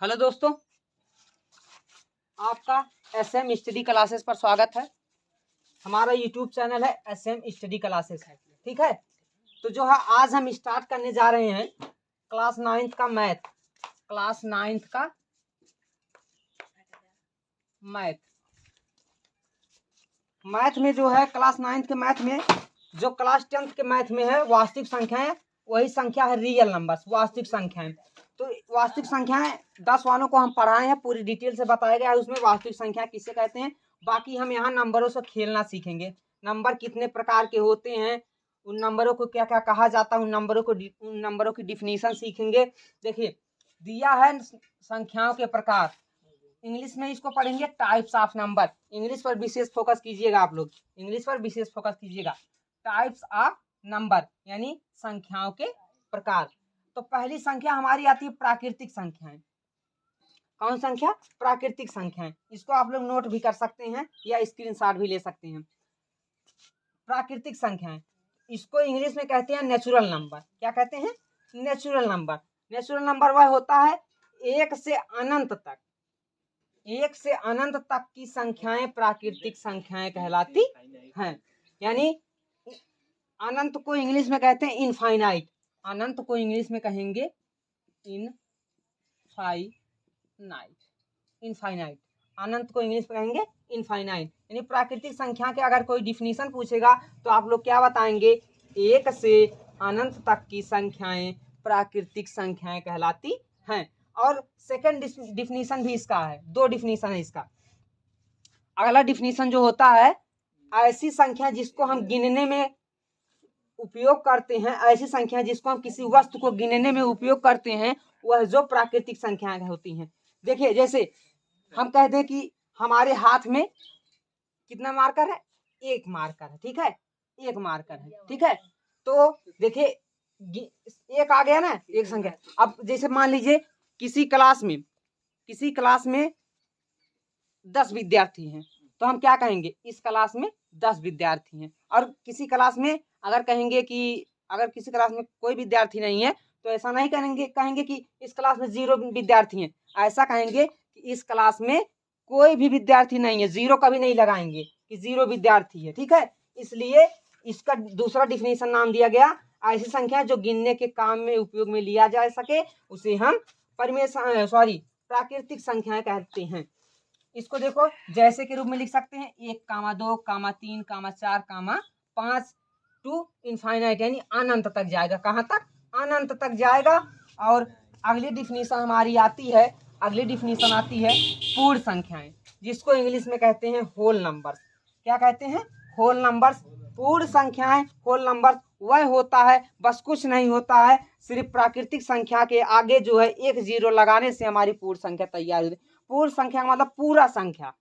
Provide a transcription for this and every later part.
Hello दोस्तों, आपका SM study classes पर स्वागत है। हमारा यूट्यूब चैनल है एसएम स्टडी क्लासेस है, ठीक है। तो जो है आज हम स्टार्ट करने जा रहे हैं क्लास 9th का मैथ। क्लास 9th का मैथ में जो है क्लास 9th के मैथ में जो क्लास 10th के मैथ में है वास्तविक संख्याएं, वही संख्या है रियल नंबर्स, वास्तविक संख्याएं। तो वास्तविक संख्याएं 10 वालों को हम पढ़ाए हैं, पूरी डिटेल से बताया गया है उसमें वास्तविक संख्या किसे कहते हैं। बाकी हम यहाँ नंबरों से खेलना सीखेंगे, नंबर कितने प्रकार के होते हैं, उन नंबरों को क्या क्या कहा जाता है, उन नंबरों की डिफिनीशन सीखेंगे। देखिए दिया है संख्याओं के प्रकार, इंग्लिश में इसको पढ़ेंगे टाइप्स ऑफ नंबर। इंग्लिश पर विशेष फोकस कीजिएगा, आप लोग इंग्लिश पर विशेष फोकस कीजिएगा। टाइप्स ऑफ नंबर यानी संख्याओं के प्रकार। तो पहली संख्या हमारी आती है प्राकृतिक संख्याएं। कौन संख्या? प्राकृतिक संख्याएं। इसको आप लोग नोट भी कर सकते हैं या स्क्रीनशॉट भी ले सकते हैं। प्राकृतिक संख्याएं, इसको इंग्लिश में कहते हैं नेचुरल नंबर। क्या कहते हैं? Natural number. नेचुरल नंबर वह होता है एक से अनंत तक की संख्याएं प्राकृतिक संख्याएं कहलाती हैं। यानी अनंत को इंग्लिश में कहते हैं इनफाइनाइट। अनंत को इंग्लिश में कहेंगे इनफाइनाइट। अनंत को इंग्लिश में कहेंगे इनफाइनाइट। यानी प्राकृतिक संख्या के अगर कोई डिफिनीशन पूछेगा तो आप लोग क्या बताएंगे? एक से अनंत तक की संख्याएं प्राकृतिक संख्याएं कहलाती हैं। और सेकंड डिफिनीशन भी इसका है, दो डिफिनीशन है इसका। अगला डिफिनीशन जो होता है, ऐसी संख्या जिसको हम गिनने में उपयोग करते हैं, ऐसी संख्या जिसको हम किसी वस्तु को गिनने में उपयोग करते हैं, वह जो प्राकृतिक संख्याएं होती हैं। देखिए जैसे हम कह दें कि हमारे हाथ में कितना मार्कर है? एक मार्कर है, ठीक है, एक मार्कर है, ठीक है। तो देखिए एक आ गया ना, एक संख्या। अब जैसे मान लीजिए किसी क्लास में 10 विद्यार्थी हैं, तो हम क्या कहेंगे? इस क्लास में 10 विद्यार्थी हैं। और किसी क्लास में अगर कहेंगे कि अगर किसी क्लास में कोई विद्यार्थी नहीं है तो ऐसा नहीं कहेंगे कि इस क्लास में 0 विद्यार्थी हैं। ऐसा कहेंगे कि इस क्लास में कोई भी विद्यार्थी नहीं है। 0 कभी नहीं लगाएंगे कि 0 विद्यार्थी है, ठीक है। इसलिए इसका दूसरा डिफिनेशन नाम दिया गया, ऐसी संख्या जो गिनने के काम में उपयोग में लिया जा सके उसे हम प्राकृतिक संख्याएं कहते हैं। इसको देखो जैसे के रूप में लिख सकते हैं 1, 2, 3, 4, 5 टू इनफाइनाइट, यानी अनंत तक जाएगा। कहाँ तक? अनंत तक जाएगा। और अगली डिफिनीशन हमारी आती है, पूर्ण संख्याएं, जिसको इंग्लिश में कहते हैं होल नंबर्स। क्या कहते हैं? Whole numbers. पूर्ण संख्याएं, होल नंबर्स वह होता है, बस कुछ नहीं होता है, सिर्फ प्राकृतिक संख्या के आगे जो है एक 0 लगाने से हमारी पूर्ण संख्या तैयार होती है। पूर्ण संख्या का मतलब पूरा संख्या,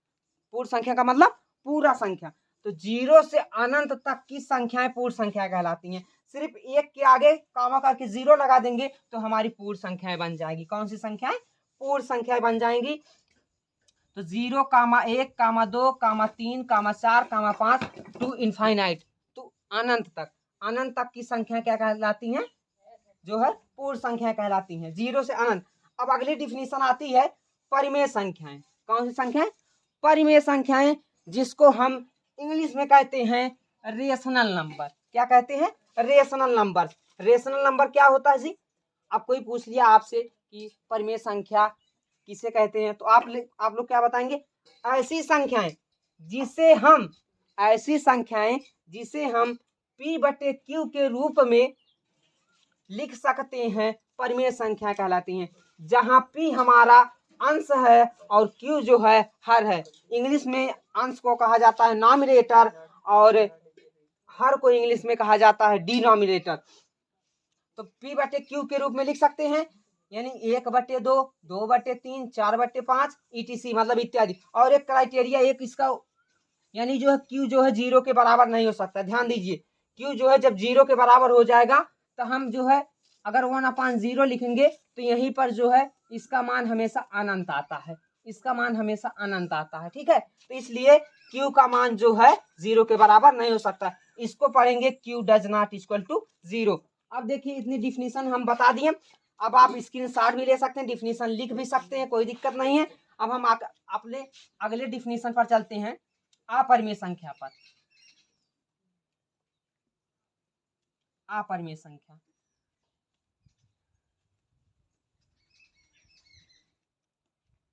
पूर्ण संख्या का मतलब पूरा संख्या। तो 0 से अनंत तक की संख्याएं पूर्ण संख्या कहलाती हैं। सिर्फ एक के आगे कामा करके 0 लगा देंगे तो हमारी पूर्ण संख्याएं बन जाएगी। कौन सी संख्याएं? पूर्ण संख्याएं बन जाएंगी। तो 0, 1, 2, 3, 4, 5 टू इनफाइनाइट, तो अनंत तक की संख्या क्या कहलाती हैं? जो है पूर्ण संख्या कहलाती हैं, 0 से अनंत। अब अगली डिफिनीशन आती है परिमेय संख्याएं। कौन सी संख्याएं? परिमेय संख्याएं, जिसको हम इंग्लिश में कहते हैं रेशनल नंबर। क्या कहते हैं? Rational number. रेशनल नंबर क्या होता है जी? अब कोई पूछ लिया आपसे कि परिमेय संख्या किसे कहते हैं, तो आप लोग क्या बताएंगे? ऐसी संख्याएं जिसे हम P/Q के रूप में लिख सकते हैं, परिमेय संख्या कहलाती हैं। जहां P हमारा अंश है और Q जो है हर है। इंग्लिश में अंश को कहा जाता है नॉमिनेटर और हर को इंग्लिश में कहा जाता है डिनोमिनेटर। तो P/Q के रूप में लिख सकते हैं, यानी 1/2, 2/3, 4/5 ETC मतलब इत्यादि। और एक क्राइटेरिया एक इसका, यानी जो है Q जो है 0 के बराबर नहीं हो सकता। ध्यान दीजिए, Q जो है जब 0 के बराबर हो जाएगा तो हम जो है अगर 1/0 लिखेंगे तो यहीं पर जो है इसका मान हमेशा अनंत आता है, इसका मान हमेशा अनंत आता है, ठीक है। तो इसलिए Q का मान जो है 0 के बराबर नहीं हो सकता। इसको पढ़ेंगे Q does not equal to 0। अब देखिए इतनी डिफिनीशन हम बता दिए। अब आप स्क्रीनशॉट भी ले सकते हैं, डिफिनीशन लिख भी सकते हैं, कोई दिक्कत नहीं है। अब हम अपने अगले डिफिनीशन पर चलते हैं, अपरिमेय संख्या पर। अपरिमेय संख्या,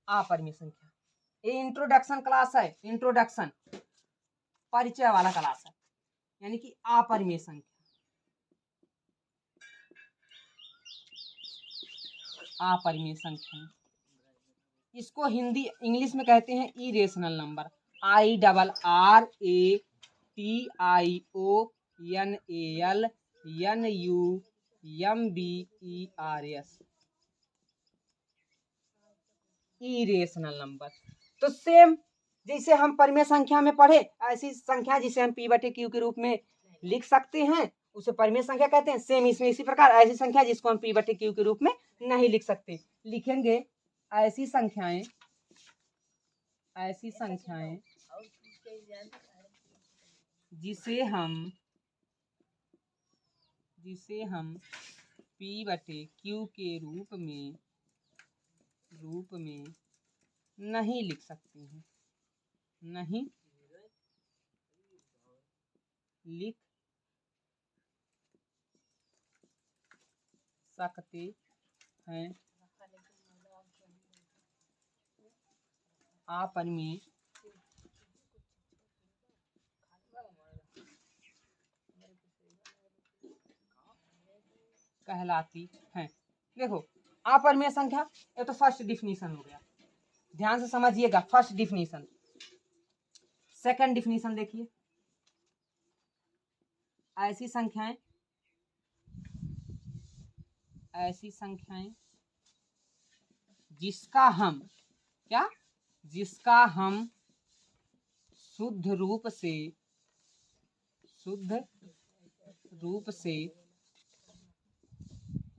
अपरिमेय संख्या, ये इंट्रोडक्शन क्लास है, इंट्रोडक्शन परिचय वाला क्लास है, यानी कि अपरिमेय संख्या। अपरिमेय संख्या, इसको हिंदी इंग्लिश में कहते हैं irrational number, IRRATIONALNUMBERS, irrational number. तो सेम जैसे हम परिमेय संख्या में पढ़े, ऐसी संख्या जिसे हम P/Q के रूप में लिख सकते हैं उसे परिमेय संख्या कहते हैं। सेम इसमें इसी प्रकार ऐसी संख्या जिसको हम P/Q के रूप में नहीं लिख सकते, लिखेंगे ऐसी संख्याएं जिसे हम P/Q के रूप में नहीं लिख सकते हैं, नहीं लिख सकते हैं, अपरिमेय कहलाती हैं। देखो अपरिमेय संख्या, ये तो फर्स्ट डिफिनीशन हो गया, ध्यान से समझिएगा, फर्स्ट डिफिनीशन। सेकंड डिफिनीशन देखिए, ऐसी संख्याएं जिसका हम शुद्ध रूप से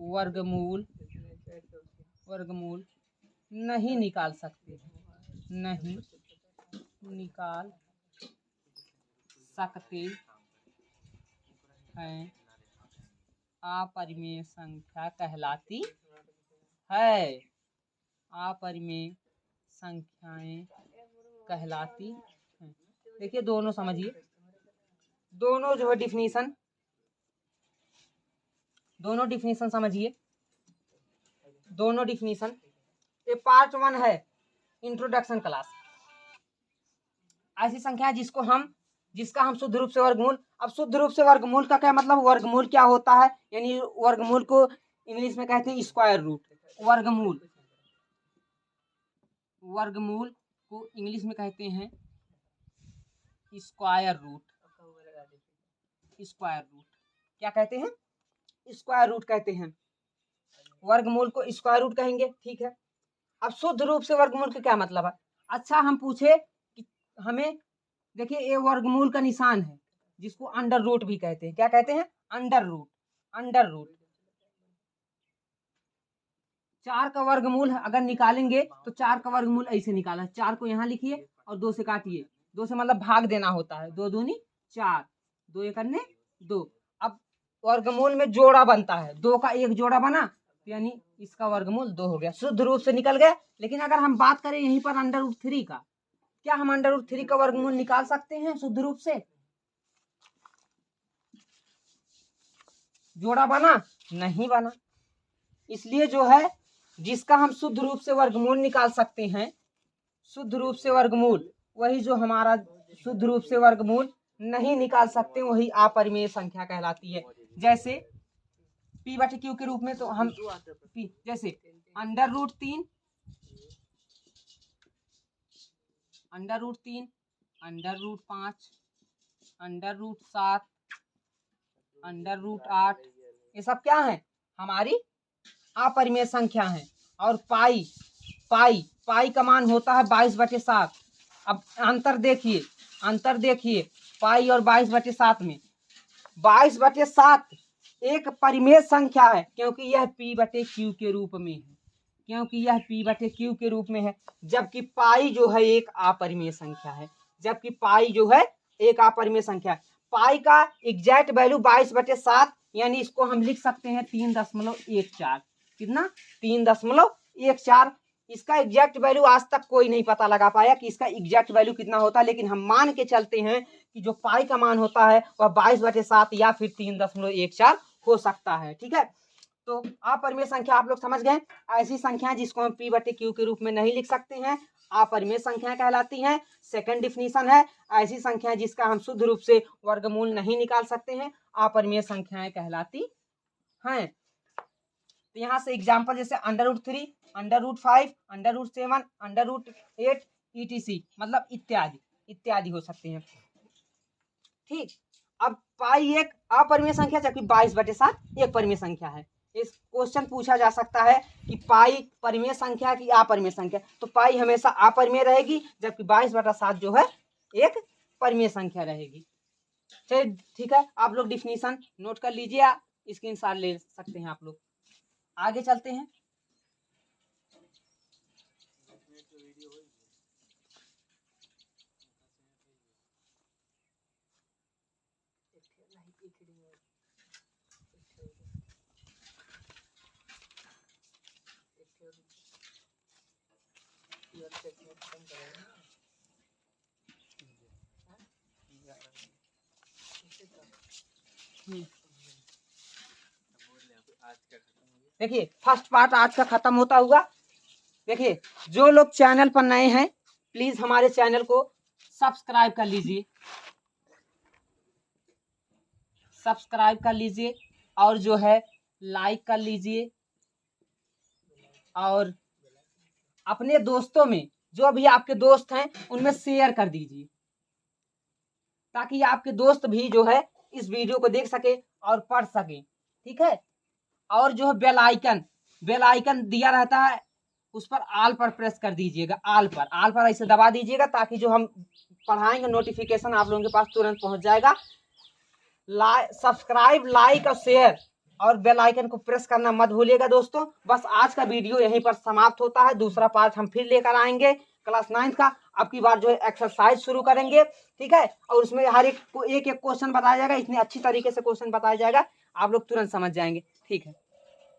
वर्गमूल नहीं निकाल सकते हैं, अपरिमेय संख्या कहलाती है। अपरिमेय संख्याएं कहलाती हैं। देखिए दोनों समझिए, दोनों जो है डिफिनीशन, दोनों डिफिनीशन समझिए, दोनों डिफिनीशन। ये पार्ट 1 है इंट्रोडक्शन क्लास। ऐसी संख्या जिसका हम शुद्ध रूप से वर्गमूल। अब शुद्ध रूप से वर्गमूल का क्या मतलब, वर्गमूल क्या होता है, यानी वर्गमूल को इंग्लिश में कहते हैं स्क्वायर रूट। वर्गमूल को इंग्लिश में कहते हैं स्क्वायर रूट। क्या कहते हैं, स्क्वायर रूट कहते हैं। वर्गमूल को स्क्वायर रूट कहेंगे, ठीक है। अब शुद्ध रूप से वर्गमूल का क्या मतलब है। अच्छा हम पूछे कि हमें, देखिए ये वर्गमूल का निशान है जिसको अंडर रूट भी कहते हैं। क्या कहते हैं, अंडर रूट। 4 का वर्गमूल अगर निकालेंगे तो 4 का वर्गमूल ऐसे निकाला, 4 को यहाँ लिखिए और 2 से काटिए, 2 से मतलब भाग देना होता है, 2 दूनी 4, 2 एकन्ने 2। अब वर्गमूल में जोड़ा बनता है, 2 का एक जोड़ा बना, यानी इसका वर्गमूल 2 हो गया, शुद्ध रूप से निकल गया। लेकिन अगर हम बात करें यहीं पर अंडर रूट 3 का, क्या हम अंडर रूट 3 का वर्गमूल निकाल सकते हैं शुद्ध रूप से? जोड़ा बना? नहीं बना। इसलिए जो है जिसका हम शुद्ध रूप से वर्गमूल निकाल सकते हैं, शुद्ध रूप से वर्गमूल, वही जो हमारा शुद्ध रूप से वर्गमूल नहीं निकाल सकते वही अपरिमेय संख्या कहलाती है। जैसे P/Q के रूप में तो हम जैसे under root 3, under root 5, under root 7, under root 8, ये सब क्या है, हमारी अपरिमेय संख्या है। और पाई का मान होता है 22/7। अब अंतर देखिए पाई और 22/7 में, 22/7 एक परिमेय संख्या है क्योंकि यह P/Q के रूप में है, जबकि पाई जो है एक अपरिमेय संख्या है। पाई का एग्जैक्ट वैल्यू 22/7, यानी इसको हम लिख सकते हैं 3.14। कितना 3.14। इसका एग्जैक्ट वैल्यू आज तक कोई नहीं पता लगा पाया कि इसका एग्जैक्ट वैल्यू कितना होता है, लेकिन हम मान के चलते हैं कि जो पाई का मान होता है वह 22/7 या फिर 3.14 हो सकता है। ठीक है, तो अपरिमेय संख्या आप लोग समझ गए। ऐसी संख्या जिसको हम P/Q के रूप में नहीं लिख सकते हैं अपरिमेय संख्या कहलाती हैं। सेकंड डिफिनीशन है, ऐसी संख्या जिसका हम शुद्ध रूप से वर्गमूल नहीं निकाल सकते हैं अपरिमेय संख्याएं कहलाती हैं। तो यहाँ से एग्जाम्पल जैसे √3, √5, √7, √8 ETC मतलब इत्यादि हो सकते हैं। ठीक, अब पाई एक अपरिमेय संख्या जबकि 22/7 एक परिमेय संख्या है। इस क्वेश्चन पूछा जा सकता है कि पाई परिमेय संख्या की अपरिमेय संख्या, तो पाई हमेशा अपरिमेय रहेगी जबकि 22/7 जो है एक परिमेय संख्या रहेगी। चलिए ठीक है, आप लोग डिफिनीशन नोट कर लीजिए, स्क्रीनशॉट ले सकते हैं आप लोग। आगे चलते हैं। देखिए फर्स्ट पार्ट आज का खत्म होता हुआ। देखिए जो लोग चैनल पर नए हैं प्लीज हमारे चैनल को सब्सक्राइब कर लीजिए, और जो है लाइक कर लीजिए, और अपने दोस्तों में जो भी आपके दोस्त हैं उनमें शेयर कर दीजिए ताकि आपके दोस्त भी जो है इस वीडियो को देख सके और पढ़ सके। ठीक है, और जो बेल आइकन दिया रहता है उस पर आल पर प्रेस कर दीजिएगा, आल पर ऐसे दबा दीजिएगा ताकि जो हम पढ़ाएंगे नोटिफिकेशन आप लोगों के पास तुरंत पहुंच जाएगा। सब्सक्राइब, लाइक और शेयर और बेल आइकन को प्रेस करना मत भूलिएगा दोस्तों। बस आज का वीडियो यहीं पर समाप्त होता है। दूसरा पार्ट हम फिर लेकर आएंगे क्लास 9 का। अब की बार जो है एक्सरसाइज शुरू करेंगे। ठीक है, और उसमें हर एक क्वेश्चन बताया जाएगा, इतने अच्छी तरीके से क्वेश्चन बताया जाएगा आप लोग तुरंत समझ जाएंगे। ठीक है।